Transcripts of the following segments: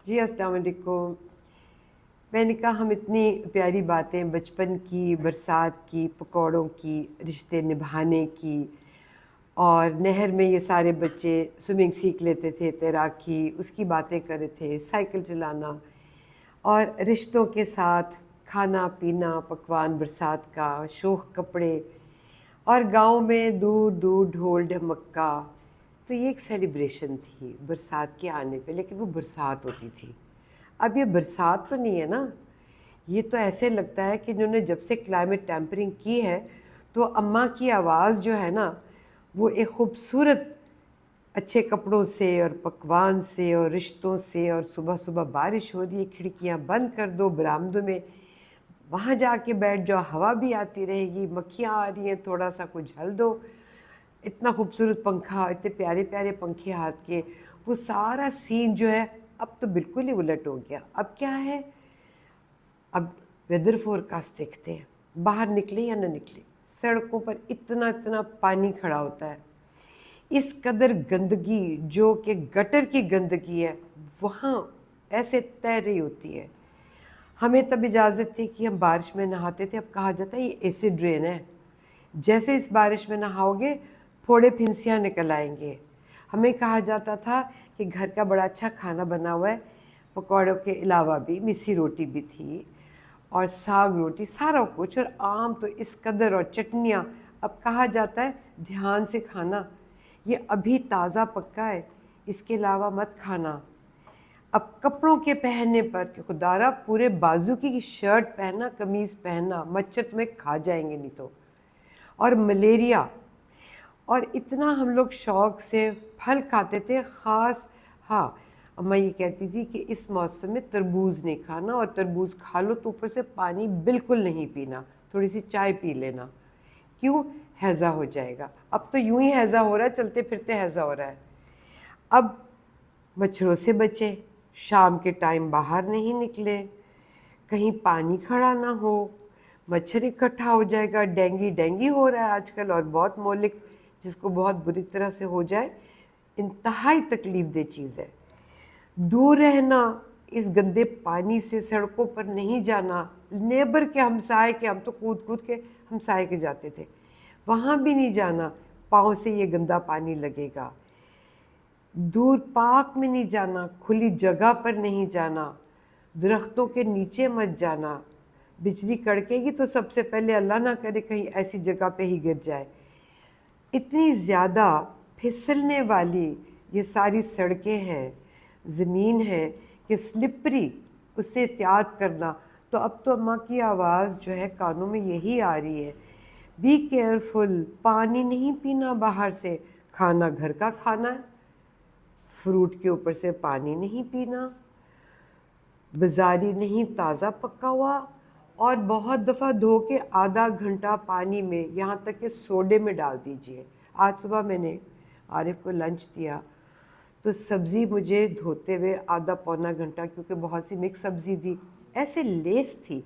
جی السلام علیکم۔ میں نے کہا ہم اتنی پیاری باتیں بچپن کی، برسات کی، پکوڑوں کی، رشتے نبھانے کی، اور نہر میں یہ سارے بچے سوئمنگ سیکھ لیتے تھے، تیراکی، اس کی باتیں کر رہے تھے، سائیکل چلانا، اور رشتوں کے ساتھ کھانا پینا، پکوان برسات کا، شوخ کپڑے، اور گاؤں میں دور دور ڈھول ڈھمکا۔ تو یہ ایک سیلیبریشن تھی برسات کے آنے پہ، لیکن وہ برسات ہوتی تھی۔ اب یہ برسات تو نہیں ہے نا، یہ تو ایسے لگتا ہے کہ انہوں نے جب سے کلائمیٹ ٹیمپرنگ کی ہے تو اماں کی آواز جو ہے نا وہ ایک خوبصورت اچھے کپڑوں سے اور پکوان سے اور رشتوں سے، اور صبح صبح بارش ہو رہی ہے، کھڑکیاں بند کر دو برآمدوں میں، وہاں جا کے بیٹھ جاؤ، ہوا بھی آتی رہے گی، مکھیاں آ رہی ہیں، تھوڑا سا کچھ جھل دو، اتنا خوبصورت پنکھا، اتنے پیارے پیارے پنکھے ہاتھ کے، وہ سارا سین جو ہے اب تو بالکل ہی الٹ ہو گیا۔ اب کیا ہے، اب ویدر فورکاسٹ دیکھتے ہیں، باہر نکلے یا نہ نکلے، سڑکوں پر اتنا اتنا پانی کھڑا ہوتا ہے، اس قدر گندگی جو کہ گٹر کی گندگی ہے وہاں ایسے تیر رہی ہوتی ہے۔ ہمیں تب اجازت تھی کہ ہم بارش میں نہاتے تھے، اب کہا جاتا ہے یہ ایسڈ رین ہے، جیسے اس بارش میں نہاؤ گے پھوڑے پھنسیاں نکل آئیں گے۔ ہمیں کہا جاتا تھا کہ گھر کا بڑا اچھا کھانا بنا ہوا ہے، پکوڑوں کے علاوہ بھی مسی روٹی بھی تھی اور ساگ روٹی، سارا کچھ، اور آم تو اس قدر، اور چٹنیاں۔ اب کہا جاتا ہے دھیان سے کھانا، یہ ابھی تازہ پکا ہے، اس کے علاوہ مت کھانا۔ اب کپڑوں کے پہننے پر کہ خدارا پورے بازو کی شرٹ پہننا، قمیض پہننا، مچھر تمہیں کھا جائیں گے نہیں تو، اور ملیریا۔ اور اتنا ہم لوگ شوق سے پھل کھاتے تھے، خاص ہاں اماں یہ کہتی تھی کہ اس موسم میں تربوز نہیں کھانا، اور تربوز کھا لو تو اوپر سے پانی بالکل نہیں پینا، تھوڑی سی چائے پی لینا، کیوں، ہیضہ ہو جائے گا۔ اب تو یوں ہی ہیضہ ہو رہا ہے، چلتے پھرتے ہیضہ ہو رہا ہے۔ اب مچھروں سے بچے، شام کے ٹائم باہر نہیں نکلے، کہیں پانی کھڑا نہ ہو، مچھر اکٹھا ہو جائے گا، ڈینگی ہو رہا ہے آج کل، اور بہت مہلک، جس کو بہت بری طرح سے ہو جائے، انتہائی تکلیف دہ چیز ہے۔ دور رہنا اس گندے پانی سے، سڑکوں پر نہیں جانا، نیبر کے ہمسائے کے، ہم تو کود کود کے ہمسائے کے جاتے تھے، وہاں بھی نہیں جانا، پاؤں سے یہ گندا پانی لگے گا۔ دور پارک میں نہیں جانا، کھلی جگہ پر نہیں جانا، درختوں کے نیچے مت جانا، بجلی کڑکے گی تو سب سے پہلے اللہ نہ کرے کہیں ایسی جگہ پہ ہی گر جائے۔ اتنی زیادہ پھسلنے والی یہ ساری سڑکیں ہیں، زمین ہے کہ سلپری، اس سے احتیاط کرنا۔ تو اب تو اماں کی آواز جو ہے کانوں میں یہی آ رہی ہے، بی کیئرفل، پانی نہیں پینا باہر سے، کھانا گھر کا کھانا ہے، فروٹ کے اوپر سے پانی نہیں پینا، بازاری نہیں تازہ پکا ہوا، اور بہت دفعہ دھو کے آدھا گھنٹہ پانی میں، یہاں تک کہ سوڈے میں ڈال دیجئے۔ آج صبح میں نے عارف کو لنچ دیا تو سبزی مجھے دھوتے ہوئے آدھا پونا گھنٹہ، کیونکہ بہت سی مکس سبزی تھی، ایسے لیس تھی،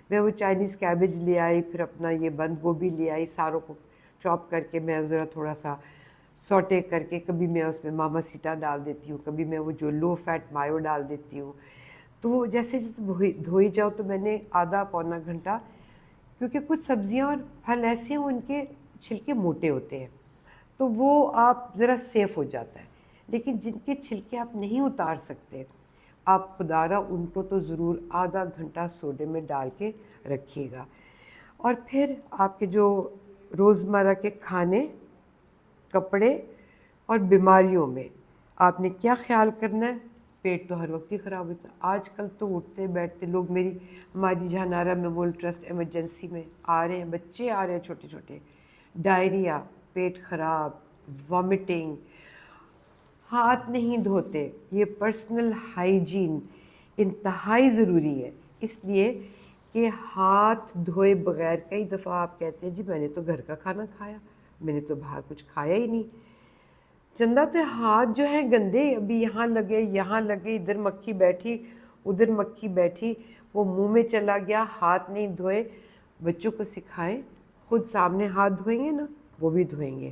میں وہ چائنیز کیبج لے آئی، پھر اپنا یہ بند گوبھی لے آئی، ساروں کو چاپ کر کے میں ذرا تھوڑا سا سوٹے کر کے، کبھی میں اس میں ماما سیٹا ڈال دیتی ہوں، کبھی میں وہ جو لو فیٹ مایو ڈال دیتی ہوں، تو وہ جیسے دھوئی جاؤ تو میں نے آدھا پونا گھنٹہ، کیونکہ کچھ سبزیاں اور پھل ایسے ہیں ان کے چھلکے موٹے ہوتے ہیں تو وہ آپ ذرا سیف ہو جاتا ہے، لیکن جن کے چھلکے آپ نہیں اتار سکتے، آپ خدارہ ان کو تو ضرور آدھا گھنٹہ سوڈے میں ڈال کے رکھیے گا۔ اور پھر آپ کے جو روزمرہ کے کھانے، کپڑے اور بیماریوں میں آپ نے کیا خیال کرنا ہے؟ پیٹ تو ہر وقت ہی خراب ہوتا ہے، آج کل تو اٹھتے بیٹھتے لوگ، ہماری جہاں نارا میموریل ٹرسٹ ایمرجنسی میں آ رہے ہیں، بچے آ رہے ہیں چھوٹے چھوٹے، ڈائریا، پیٹ خراب، وامٹنگ، ہاتھ نہیں دھوتے۔ یہ پرسنل ہائیجین انتہائی ضروری ہے، اس لیے کہ ہاتھ دھوئے بغیر، کئی دفعہ آپ کہتے ہیں جی میں نے تو گھر کا کھانا کھایا، میں نے تو باہر کچھ کھایا ہی نہیں، چندہ تو ہاتھ جو ہیں گندے، ابھی یہاں لگے، یہاں لگے، ادھر مکھی بیٹھی، ادھر مکھی بیٹھی، وہ منہ میں چلا گیا، ہاتھ نہیں دھوئے۔ بچوں کو سکھائیں، خود سامنے ہاتھ دھوئیں گے نا وہ بھی دھوئیں گے،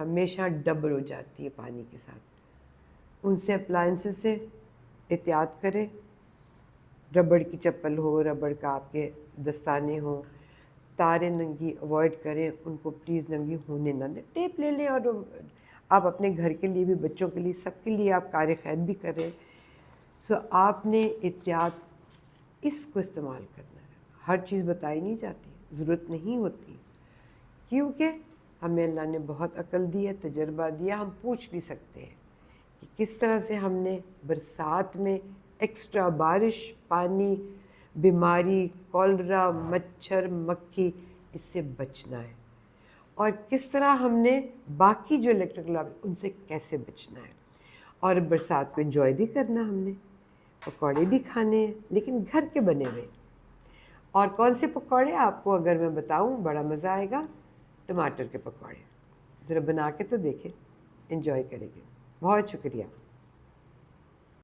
ہمیشہ ڈبل ہو جاتی ہے پانی کے ساتھ. ان سے اپلائنسز سے احتیاط کریں. ربڑ کی چپل ہو، ربڑ کا آپ کے دستانے ہوں. تاریں ننگی اوائڈ کریں، ان کو پلیز ننگی ہونے نہ دیں. ٹیپ لے لیں، اور آپ اپنے گھر کے لیے بھی، بچوں کے لیے، سب کے لیے آپ کار خیر بھی کریں. سو آپ نے احتیاط اس کو استعمال کرنا ہے. ہر چیز بتائی نہیں جاتی، ضرورت نہیں ہوتی، کیونکہ ہمیں اللہ نے بہت عقل دی ہے، تجربہ دیا. ہم پوچھ بھی سکتے ہیں کہ کس طرح سے ہم نے برسات میں ایکسٹرا بارش، پانی، بیماری، کولرا، مچھر، مکھی، اس سے بچنا ہے، اور کس طرح ہم نے باقی جو الیکٹرکل ان سے کیسے بچنا ہے. اور برسات کو انجوائے بھی کرنا، ہم نے پکوڑے بھی کھانے ہیں، لیکن گھر کے بنے ہوئے. اور کون سے پکوڑے آپ کو اگر میں بتاؤں بڑا مزہ آئے گا؟ ٹماٹر کے پکوڑے. ذرا بنا کے تو دیکھیں، انجوائے کریں گے. بہت شکریہ.